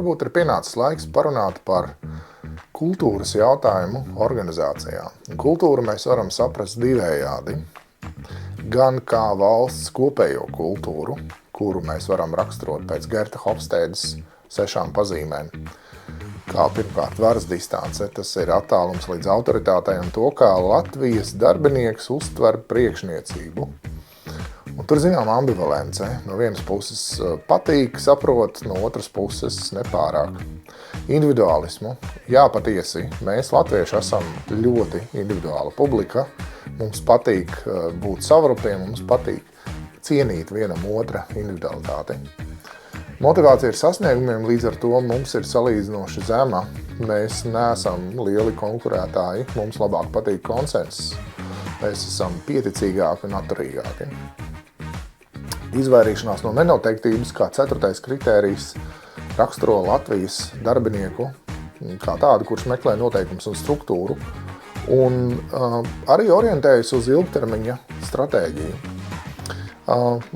varbūt ir pienācis laiks parunāt par kultūras jautājumu organizācijā. Kultūru mēs varam saprast divējādi. Gan kā valsts kopējo kultūru, kuru mēs varam raksturot pēc Gerta Hofstēdes 6 pazīmēm. Kā pirmkārt varas distance, tas ir attālums līdz autoritātei un to, kā Latvijas darbinieks uztver priekšniecību. Un tur zinām ambivalence. No vienas puses patīk, saprot, no otras puses nepārāk. Individuālismu. Jā, patiesi, mēs latvieši esam ļoti individuāla publika. Mums patīk būt savrupiem, mums patīk cienīt vienam otra individualitāti. Motivācija ir sasniegumiem, līdz ar to mums ir salīdzinoši zema. Mēs neesam lieli konkurētāji, mums labāk patīk konsensus. Mēs esam pieticīgāki un atturīgāki. Izvairīšanās no nenoteiktības kā 4. kritērijs raksturo Latvijas darbinieku kā tādu, kurš meklē noteikumus un struktūru un arī orientējas uz ilgtermiņa stratēģiju.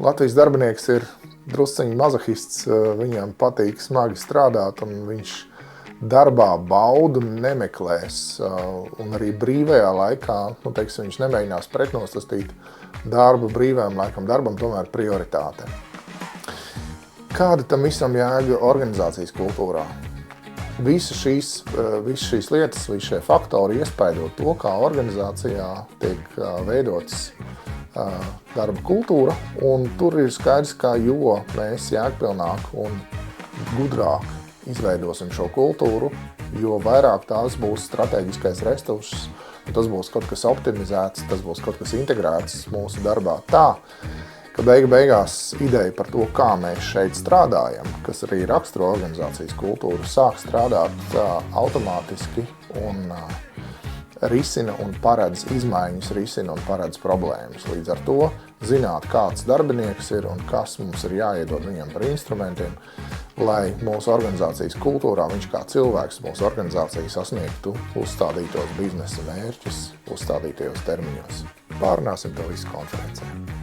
Latvijas darbinieks ir drusciņi mazohists, viņam patīk smagi strādāt un viņš darbā baudu nemeklēs un arī brīvajā laikā, viņš nemēģinās pretnostastīt darbu brīvajam laikam, darbam tomēr prioritāte. Kāda tam visam jēga organizācijas kultūrā? Visas šīs lietas, visi šie faktori iespaido to, kā organizācijā tiek veidots darba kultūra, un tur ir skaidrs, ka jo mēs jēgpilnāk un gudrāk izveidosim šo kultūru, jo vairāk tās būs strateģiskais resurss, un tas būs kaut kas optimizēts, tas būs kaut kas integrēts mūsu darbā tā, ka beigās ideja par to, kā mēs šeit strādājam, kas arī raksturo organizācijas kultūru, sāk strādāt automātiski un risina un paredz izmaiņas, risina un paredz problēmas. Līdz ar to zināt, kāds darbinieks ir un kas mums ir jāiedod viņam par instrumentiem, lai mūsu organizācijas kultūrā viņš kā cilvēks mūsu organizācija sasniegtu uzstādītos biznesa mērķus, uzstādītajos termiņos. Pārunāsim to visu konferencē.